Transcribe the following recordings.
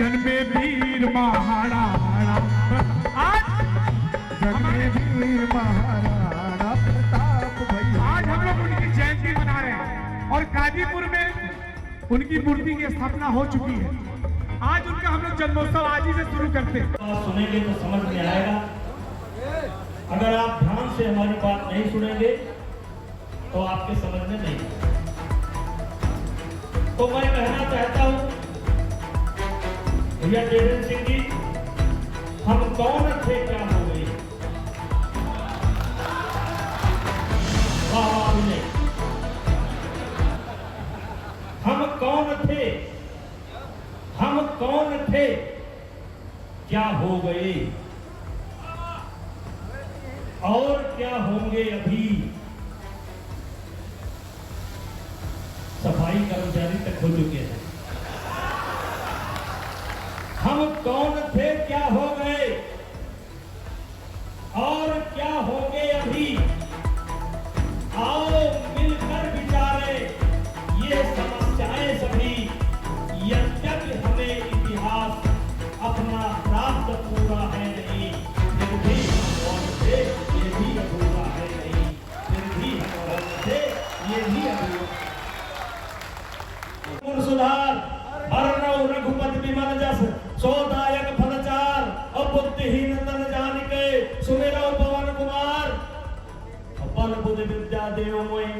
जन्मे वीर महाराणा आज जन्मे वीर महाराणा प्रताप भैया। आज हम लोग उनकी जयंती मना रहे हैं और गाजीपुर में उनकी मूर्ति की स्थापना हो चुकी है। आज उनका हम लोग जन्मोत्सव आज ही से शुरू करते हैं। आप सुनेंगे तो समझ में आएगा, अगर आप ध्यान से हमारी बात नहीं सुनेंगे तो आपके समझ में नहीं। तो मैं कहना चाहता हूं भैया देवेंद्र सिंह जी, हम कौन थे, क्या हो गए? हम कौन थे, हम कौन थे, क्या हो गए और क्या होंगे अभी? सफाई कर्मचारी तक हो चुके हैं। हम कौन थे, क्या हो गए और क्या होंगे अभी? आओ मिलकर विचारे ये समस्याएं सभी। यद्यपि हमें इतिहास अपना प्राप्त पूरा है नहीं, फिर भी कौन थे ये भी अधूरा है नहीं, फिर भी कौन थे ये भी अधूरा। सुधार हरनौ रघुपति विमल जस सोदायक फलचार, अबुद्धिहीन तन जानिके सुमेरौ पवन कुमार। बल बुद्धि विद्या देव मोहि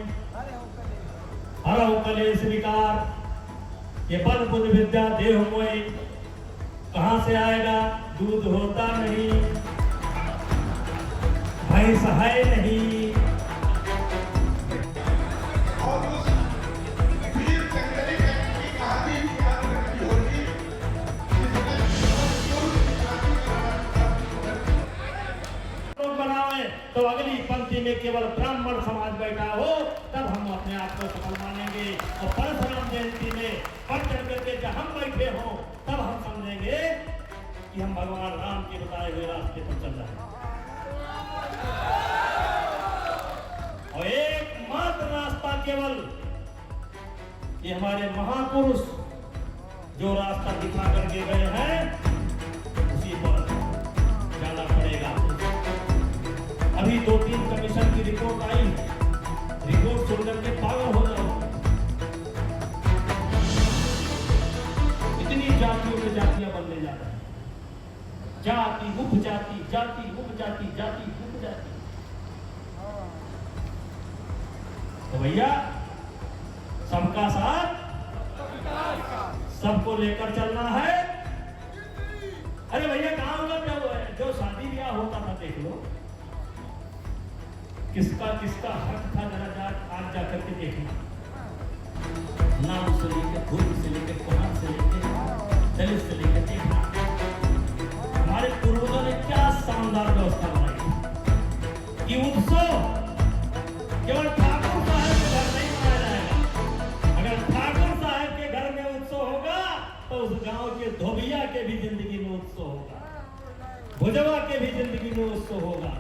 हरौ कलेश विकार। ये बल बुद्धि विद्या देव मोहि कहां से आएगा? दूध होता नहीं, भैंस है नहीं। तो अगली पंक्ति में केवल ब्राह्मण समाज बैठा हो तब हम अपने आप को सफल मानेंगे, और परशुराम जयंती में बढ़ चढ़ करके जब हम बैठे हों तब हम समझेंगे कि हम भगवान राम के बताए हुए रास्ते पर चल रहे हैं। और एकमात्र रास्ता केवल ये हमारे महापुरुष जो रास्ता दिखा करके गए हैं उसी पर जाना पड़ेगा। अभी 2-3 कमीशन की रिपोर्ट आई, रिपोर्ट सुनकर के पागल हो जाओ। इतनी जातियों में जातियां बनने जा रही हैं, जाति उपजाति, जाति उपजाति, जाति उपजाति। तो भैया सबका साथ, सबको लेकर चलना है। अरे भैया गांव में जो शादी ब्याह होता था देख लो, किसका किसका हक था, जरा आज जाकर के देखना। नाम से लेकर, भूमि से लेकर, कुमार से लेकर, दलित से लेकर देखना हमारे पूर्वजों ने क्या शानदार व्यवस्था बनाई कि उत्सव केवल ठाकुर साहब के घर नहीं मनाया जाएगा। अगर ठाकुर साहब के घर में उत्सव होगा तो उस गांव के धोबिया के भी जिंदगी में उत्सव होगा, भुजवा के भी जिंदगी में उत्सव होगा।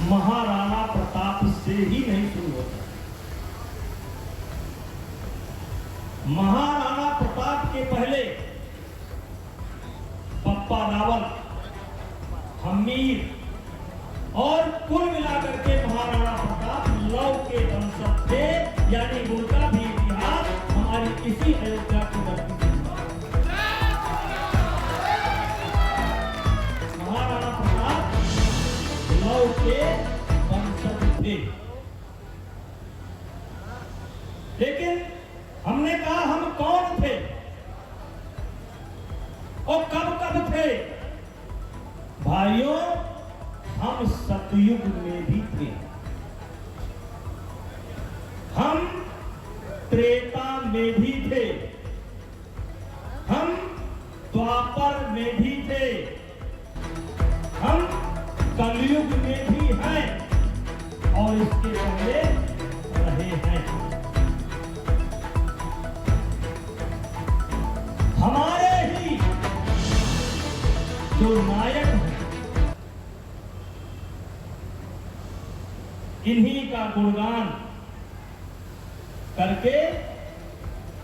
महाराणा प्रताप से ही नहीं शुरू होता। महाराणा प्रताप के पहले पप्पा रावल, हमीर और कुल मिलाकर के महाराणा प्रताप लव के वंशज थे, यानी उनका भी इतिहास हमारी इसी अयोध्या की धरती से। महाराणा प्रताप लव के वंशज थे, लेकिन हमने कहा हम कौन थे और कब कब थे? भाइयों, हम सतयुग में भी थे, हम त्रेता में भी थे, हम द्वापर में भी थे, हम कलयुग में भी हैं और इसके पहले रहे हैं। हमारे ही जो नायक हैं, इन्हीं का गुणगान करके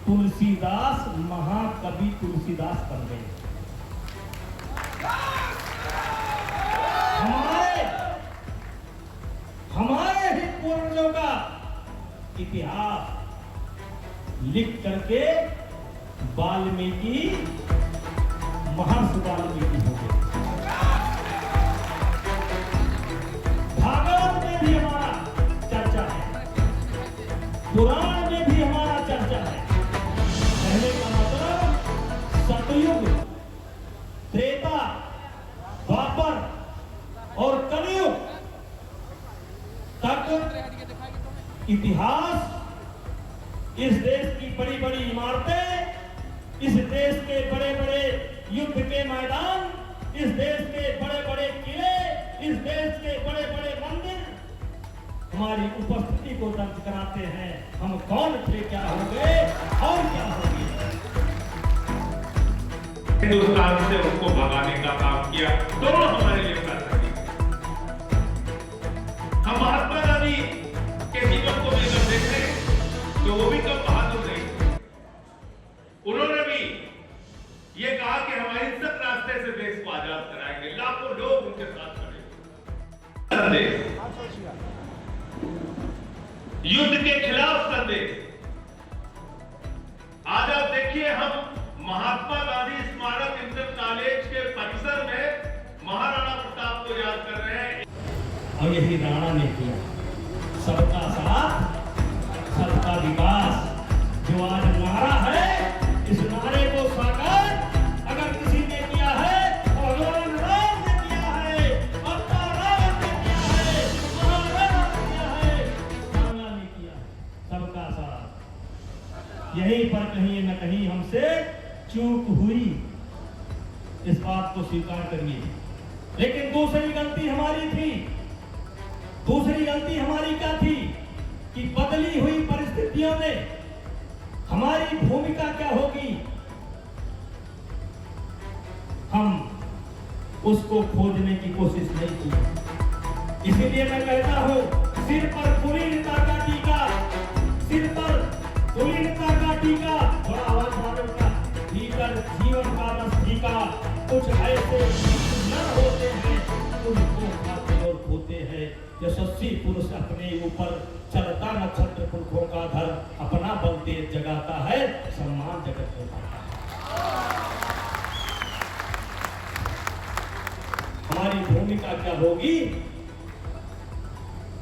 तुलसीदास महाकवि तुलसीदास बन गए। हमारे ही पूर्वजों का इतिहास लिख करके वाल्मीकि महर्षि वाल्मीकि हो गए। भागवत में भी हमारा चर्चा है, पुराण में भी हमारा चर्चा है। कहने का मतलब सतयुग, त्रेता, द्वापर और कलयुग तक इतिहास, इस देश की बड़ी बड़ी इमारतें, इस देश के बड़े बड़े युद्ध के मैदान, इस देश के बड़े बड़े किले, इस देश के बड़े बड़े मंदिर हमारी उपस्थिति को दर्ज कराते हैं। हम कौन थे, क्या हो गए और क्या हो गए। हिंदुस्तान से उनको भगाने का काम किया, दोनों हमारे लिए प्रासंगिक। हम महात्मा गांधी के जीवन को लेकर देखें तो वो भी कम बहादुर नहीं। उन्होंने भी ये कहा कि हम अहिंसक रास्ते से देश को आजाद कराएंगे। लाखों लोग उनके साथ खड़े। संदेश, युद्ध के खिलाफ संदेश। आज आप देखिए, हम महात्मा गांधी स्मारक इंटर कॉलेज के परिसर में महाराणा प्रताप को याद कर रहे हैं। और यही राणा ने किया, सबका साथ सबका विकास। जो आज नारा है, इस नारे को साकार अगर किसी ने किया है, भगवान राम ने किया है, अवतार राम ने किया है, महाराणा ने किया है, राणा ने किया है, सबका साथ। यहीं पर कहीं न कहीं हमसे चूक हुई, इस बात को स्वीकार करिए। लेकिन दूसरी गलती हमारी थी। दूसरी गलती हमारी क्या थी कि बदली हुई परिस्थितियों में हमारी भूमिका क्या होगी, हम उसको खोजने की कोशिश नहीं की। इसीलिए मैं कहता हूं, सिर पर कुलीनता का टीका, सिर पर कुलीनता का टीका, थोड़ा आवाज मारो का, भीतर जीवन का रस टीका। कुछ ऐसे नर होते हैं, उनको खाते और खोते हैं। यशस्वी पुरुष अपने ऊपर चलता नक्षत्र पुरखों का धर, अपना बल तेज जगाता है, सम्मान जगत को पाता है। हमारी भूमिका क्या होगी,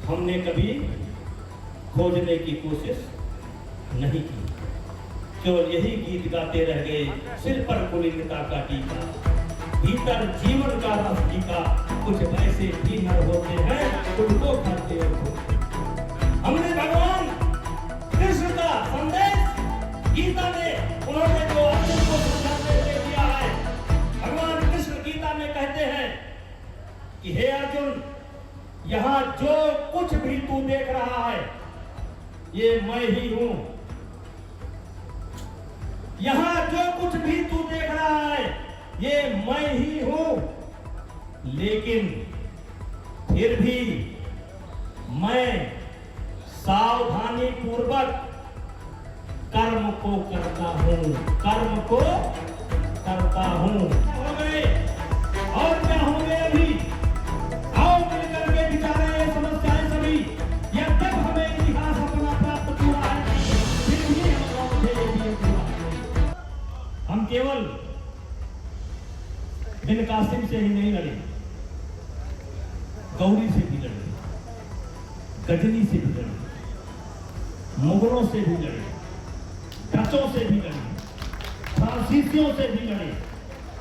हमने कभी खोजने की कोशिश नहीं की। केवल यही गीत गाते रह गए, सिर पर कुलीनता का टीका, भीतर जीवन का रस टीका। कुछ ऐसे भी नर होते हैं, उनको खाते और खोते। हमने भगवान कृष्ण का संदेश गीता में, उन्होंने जो अर्जुन को समझाने के दिया है, भगवान कृष्ण गीता में कहते हैं कि हे अर्जुन, यहाँ जो कुछ भी तू देख रहा है, ये मैं ही हूं। यहाँ जो कुछ भी तू देख रहा है, ये मैं ही हूं। लेकिन फिर भी मैं सावधानी पूर्वक कर्म को करता हूं, कर्म को करता हूं। हो गए और क्या हो गए अभी, आओ मिलकर के विचारें ये समस्याएं सभी। यह तक हमें इतिहास अपना प्राप्त हुआ है, फिर भी हम केवल बिन कासिम से ही नहीं लड़े, गौरी से भी लड़े, गजनी से भी लड़े, मुगलों से भी लड़े, डचों से भी लड़े, फ्रांसीसियों से भी लड़े,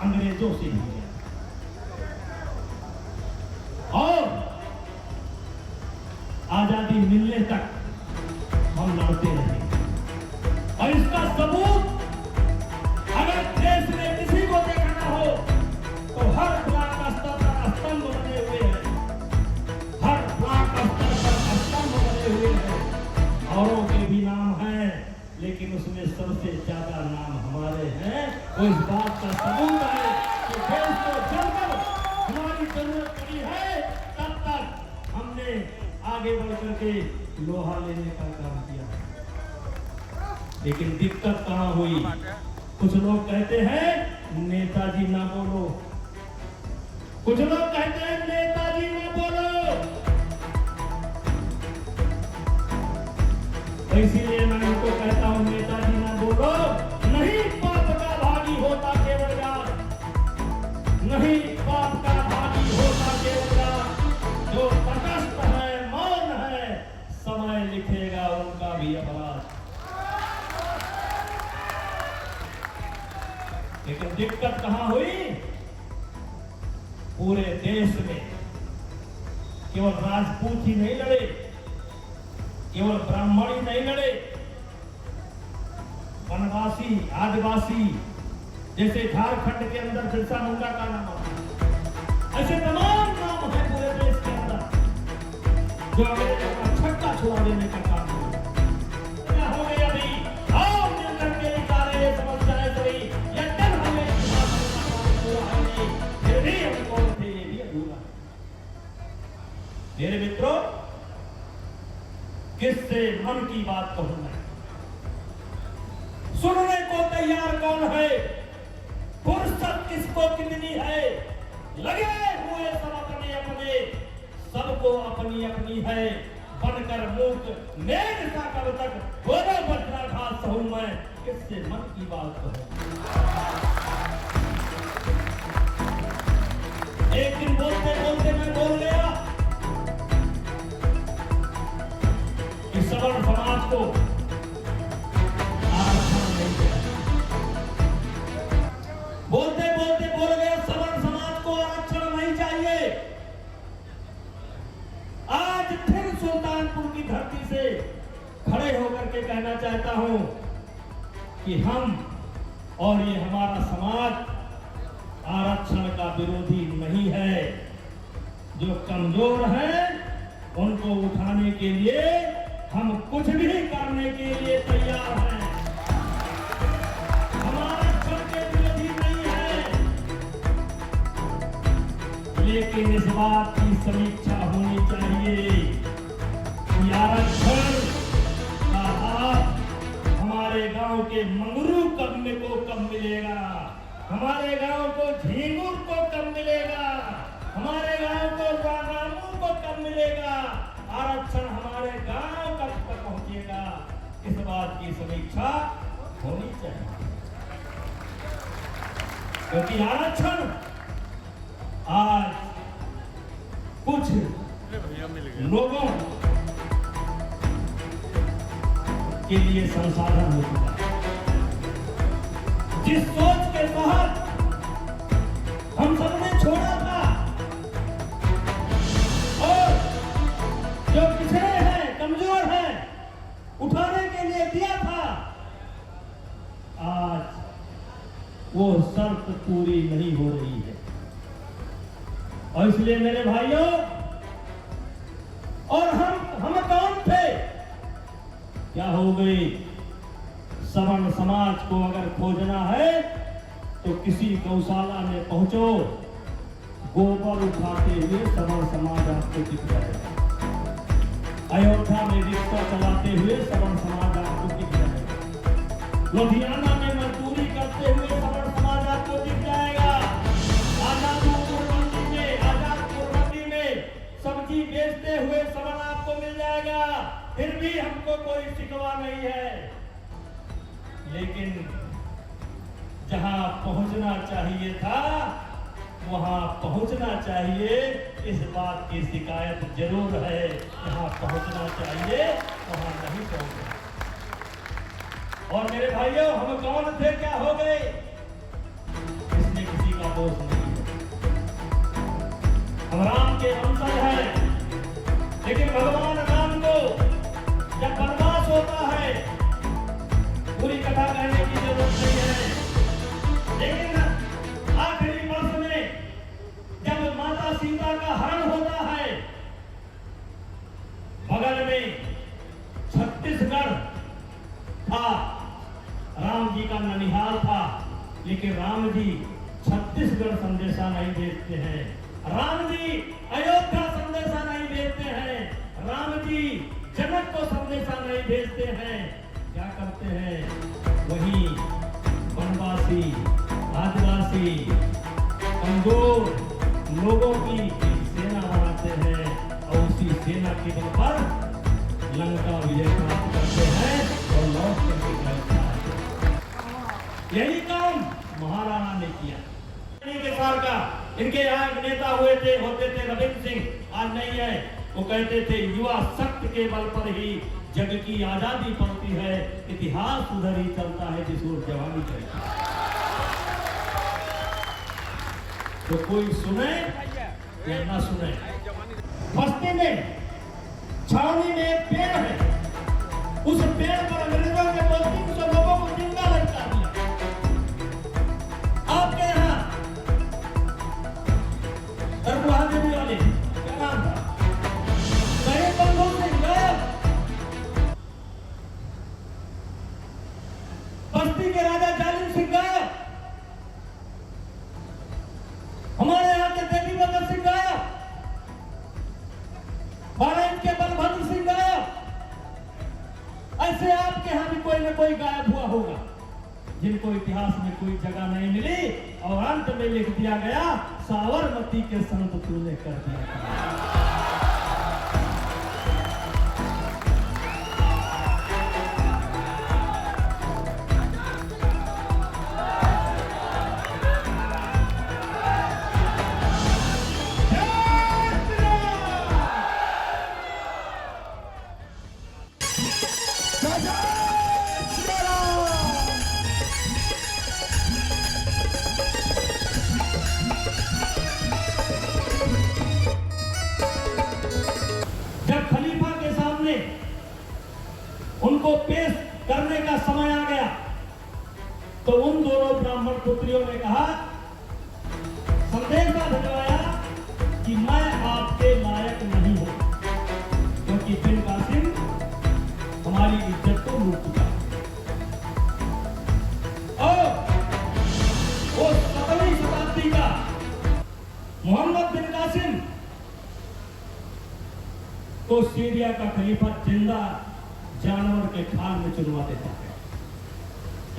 अंग्रेजों से भी लड़े, और आजादी मिलने तक हम लड़ते रहे। और इसका सबूत अगर देश में किसी को देखना हो तो हर ब्लॉक स्तर पर स्तंभ बने हुए हैं, हर ब्लॉक स्तर पर स्तंभ बने हुए हैं। औरों के भी नाम हैं, लेकिन उसमें सबसे ज्यादा नाम हमारे हैं। वो इस बात का सबूत है कि देश को जब तक हमारी जरूरत पड़ी है, तब तक हमने आगे बढ़ करके लोहा लेने का काम किया है। लेकिन दिक्कत कहां हुई? कुछ लोग कहते हैं नेताजी ना बोलो, कुछ लोग कहते हैं नेताजी ना बोलो। तो इसीलिए मैं उनको कहता हूं नेताजी ना बोलो। नहीं पाप का भागी होता केवल यार, नहीं पाप का भागी होता केवल यार। जो तटस्थ है, मौन है, समय लिखेगा उनका भी अपराध। लेकिन दिक्कत कहां हुई? पूरे देश में केवल राजपूत ही नहीं लड़े, केवल ब्राह्मण ही नहीं लड़े, वनवासी, आदिवासी, जैसे झारखंड के अंदर बिरसा मुंडा का नाम आता, ऐसे तमाम नाम है पूरे देश के अंदर जो अंग्रेजों का छक्का छुड़ा देने का काम किया। क्या हो गया अभी? आओ मिलकर के निकाले ये समस्याएं सभी। यद्यप हमें फिर भी हम कौन थे ये भी अधूरा है। मेरे मित्रों, किससे मन की बात कहूं मैं? सुनने को तैयार कौन है? फुर्सत किसको कितनी है? लगे हुए सब अपने अपने, सबको अपनी अपनी है। बनकर मूक मेघ सा कब तक बोलो वज्राघात सहूं मैं, किससे मन की बात कहूं? एक दिन बोलते बोलते मैं बोल गया कि सवर्ण समाज को आरक्षण नहीं देना। बोलते बोलते बोल गया सवर्ण समाज को आरक्षण नहीं चाहिए। आज फिर सुल्तानपुर की धरती से खड़े होकर के कहना चाहता हूं कि हम और ये हमारा समाज आरक्षण का विरोधी नहीं है। जो कमजोर हैं उनको उठाने के लिए हम कुछ भी करने के लिए तैयार हैं। हम आरक्षण के विरोधी नहीं है, लेकिन इस बात की समीक्षा होनी चाहिए कि आरक्षण का लाभ हमारे गांव के मंगरू कब्मे को कब मिलेगा, हमारे गांव को झींगुर को कब मिलेगा, हमारे गांव को रामू को कब मिलेगा, आरक्षण हमारे गांव कब तक पहुंचेगा, इस बात की समीक्षा होनी चाहिए। क्योंकि आरक्षण आज कुछ लोगों के लिए संसाधन हो चुका है। जिस सोच के तहत हम सबने छोड़ा था और जो पिछड़े हैं, कमजोर हैं, उठाने के लिए दिया था, आज वो शर्त पूरी नहीं हो रही है। और इसलिए मेरे भाइयों, और हम कौन थे? क्या हो गई? सवर्ण समाज को अगर खोजना है तो किसी गौशाला में पहुंचो, गोबर उठाते हुए सवर्ण समाज आपको दिख जाएगा। अयोध्या में रिक्शा चलाते हुए सवर्ण समाज आपको दिख जाएगा। लुधियाना में मजदूरी करते हुए सवर्ण समाज आपको दिख जाएगा। आजादपुर मंडी में सब्जी बेचते हुए सवर्ण आपको मिल जाएगा। फिर भी हमको कोई शिकवा नहीं है, लेकिन जहां पहुंचना चाहिए था वहां पहुंचना चाहिए, इस बात की शिकायत जरूर है। जहां पहुंचना चाहिए वहां नहीं पहुंचे। और मेरे भाइयों, हम कौन थे, क्या हो गए, इसमें किसी का दोष नहीं है। हम राम के वंशज हैं, लेकिन भगवान राम को जब वनवास होता है, पूरी कथा कहने की जरूरत नहीं है, लेकिन आखिरी वर्ष में जब माता सीता का हरण होता है, बगल में छत्तीसगढ़ था, राम जी का ननिहाल था, लेकिन राम जी छत्तीसगढ़ संदेशा नहीं भेजते हैं, राम जी अयोध्या संदेशा नहीं भेजते हैं, राम जी जनक को संदेशा नहीं भेजते हैं। क्या करते हैं, वही वनवासी, आदिवासी, कमजोर लोगों की सेना बनाते हैं और उसी सेना के बल पर लंका विजय प्राप्त करते हैं और लौट करके लौटते हैं। यही काम महाराणा ने किया। के साल का इनके यहाँ एक नेता होते थे रविंद्र सिंह, आज नहीं है। वो कहते थे युवा शक्ति के बल पर ही जग की आजादी पड़ती है, इतिहास उधर ही चलता है जिस ओर जवानी चलती है। तो कोई सुने या ना सुने, बस्ती में छावनी में एक पेड़ है, उस पेड़ पर अंग्रेजों के 200-300 लोगों को जिंदा लटका दिया। आपके यहाँ तरकुलहा देवी वाले क्या नाम था, कई बंधुओं से गायब। बस्ती के राजा जालिम सिंह गायब, हमारे यहाँ के देवी बंदर सिंह गायब, बारात के बलभद्र सिंह गायब। ऐसे आपके यहाँ भी कोई न कोई गायब हुआ होगा, जिनको इतिहास में कोई जगह नहीं मिली और अंत में लिख दिया गया, साबरमती के संत तूने कर दिया। उनको पेश करने का समय आ गया तो उन दोनों ब्राह्मण पुत्रियों ने कहा, संदेश भिजवाया कि मैं आपके लायक नहीं हूं, क्योंकि बिन कासिम हमारी इज्जत को लूट चुका। और वो 17वीं शताब्दी का मोहम्मद बिन कासिम को सीरिया का खलीफा जिंदा जानवर के खाल में चुनवा देता है।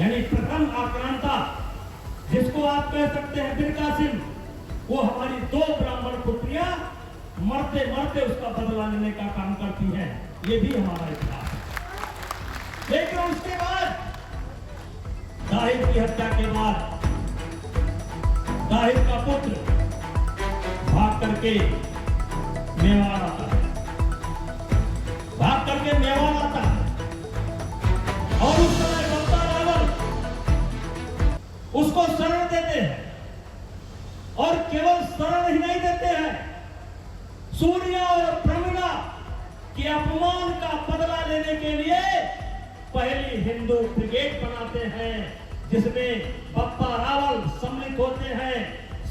यानी प्रथम आक्रांता जिसको आप कह सकते हैं बिन कासिम, वो हमारी 2 ब्राह्मण पुत्रियां मरते मरते उसका बदला लेने का काम करती हैं। ये भी हमारा इतिहास है। लेकिन उसके बाद दाहिर की हत्या के बाद दाहिर का पुत्र भाग करके मेवाड़ आता है, और उस समय बप्पा रावल उसको शरण देते हैं, और केवल शरण ही नहीं देते हैं, सूर्या और प्रमिला के अपमान का बदला लेने के लिए पहली हिंदू ब्रिगेड बनाते हैं, जिसमें बप्पा रावल सम्मिलित होते हैं,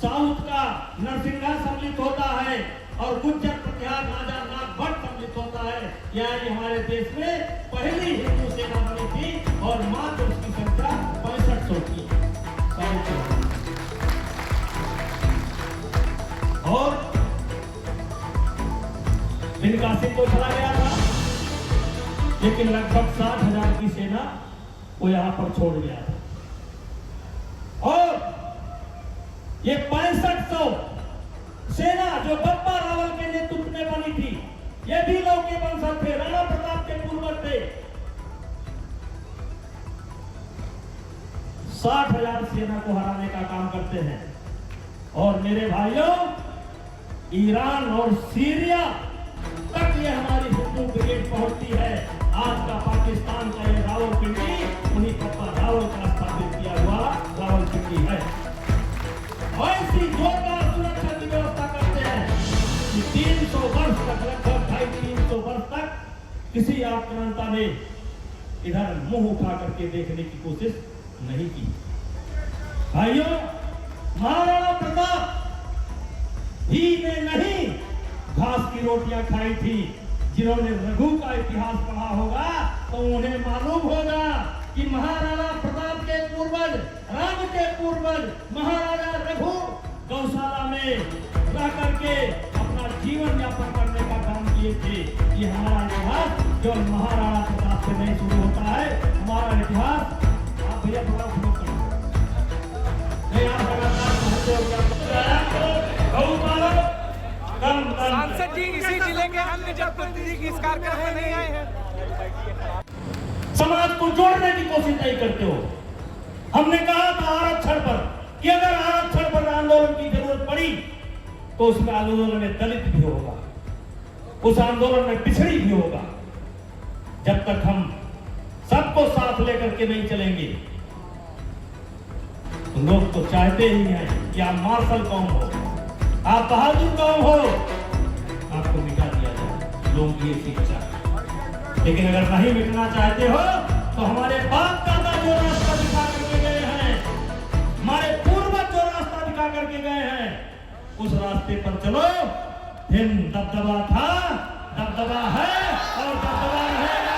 साउथ का नरसिंहा सम्मिलित होता है और गुज्जर प्रतिहार राजा नाग भट्ट सम्मिलित होता है। यानी हमारे देश में पहली हिंदू सेना बनी थी और मात्र उसकी संख्या 6500 की। और बिन कासिम को चला गया था, लेकिन लगभग 60,000 की सेना वो यहां पर छोड़ गया था। और ये 6500 सेना जो बप्पा रावल के नेतृत्व में बनी थी, ये भी लौके वंशज थे, राणा प्रताप के पूर्वज थे। 60,000 सेना को हराने का काम करते हैं। और मेरे भाइयों, ईरान और सीरिया तक ये हमारी हिंदू ब्रिगेड पहुंचती है। आज का पाकिस्तान का ये रावलपिंडी उन्हीं बप्पा रावल का स्थापित किया हुआ रावलपिंडी है। ऐसी जोरदार सुरक्षा की व्यवस्था करते हैं कि 300 वर्ष तक, लगभग 250-300 वर्ष तक किसी आक्रांता ने इधर मुंह उठा करके देखने की कोशिश नहीं की। भाइयों, महाराणा प्रताप ही ने नहीं घास की रोटियां खाई थी। जिन्होंने रघु का इतिहास पढ़ा होगा तो उन्हें मालूम होगा कि महाराणा प्रताप के पूर्वज, राम के पूर्वज महाराजा रघु गौशाला में रह करके अपना जीवन यापन करने का काम किए थे। ये हमारा इतिहास केवल महाराणा प्रताप से नहीं शुरू होता है। हमारा इतिहास आप भैया थोड़ा शुरू करें। नहीं आप लगातार सांसद जी इसी जिले के अन्य जनप्रतिनिधि इस कार्यक्रम में नहीं आए हैं। समाज को जोड़ने की कोशिश नहीं करते हो। हमने कहा था आरक्षण पर कि अगर आरक्षण पर आंदोलन की जरूरत पड़ी तो उसमें आंदोलन में दलित भी होगा, उस आंदोलन में पिछड़ी भी होगा। जब तक हम सबको साथ लेकर के नहीं चलेंगे तो लोग तो चाहते ही हैं कि आप मार्शल कौन हो, आप बहादुर कौन हो, आपको मिटा दिया जाए। लोगों की ये शिक्षा। लेकिन अगर नहीं मिटना चाहते हो तो हमारे बाप दादा जो रास्ता दिखा करके गए हैं, हमारे पूर्वज जो रास्ता दिखा करके गए हैं, उस रास्ते पर चलो। फिर दबदबा था, दबदबा है और दबदबा रहेगा।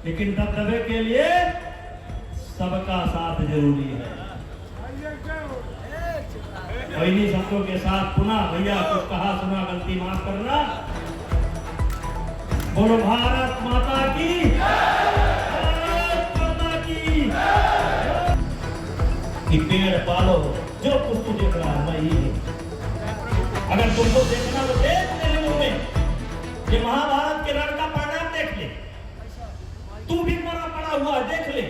लेकिन दबदबे के लिए सबका साथ जरूरी है। इन्हीं शब्दों के साथ पुनः भैया कुछ कहा सुना, गलती माफ करना। बोलो भारत माता की, भारत माता की। कि पेड़ पालो, जो कुछ तू देख रहा है वही है। अगर तुमको देखना तो देख तेलुगु में ये महाभारत के रण का परिणाम देख ले, तू भी मरा पड़ा हुआ देख ले।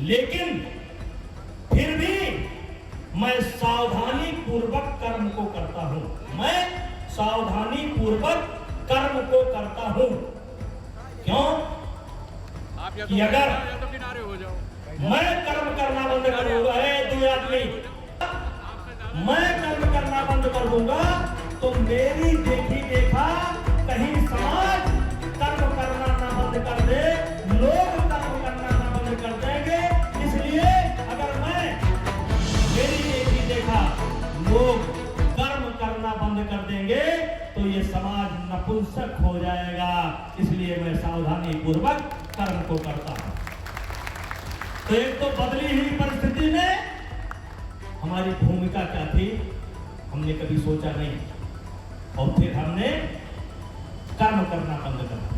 लेकिन फिर भी मैं सावधानी पूर्वक कर्म को करता हूं। मैं सावधानी पूर्वक कर्म को करता हूं। क्यों? कि अगर मैं कर्म करना बंद करूंगा, दो आदमी, मैं कर्म करना बंद कर दूंगा तो मेरी देखी देखा कहीं समाज कर्म करना ना बंद कर दे, लोग कर्म करना ना बंद कर देंगे। इसलिए अगर मैं मेरी देखी देखा लोग कर्म करना बंद कर देंगे तो ये समाज नपुंसक हो जाएगा। इसलिए मैं सावधानी पूर्वक कर्म को करता हूं। तो एक तो बदली हुई परिस्थिति में हमारी भूमिका क्या थी हमने कभी सोचा नहीं, और फिर हमने कर्म करना बंद कर दिया।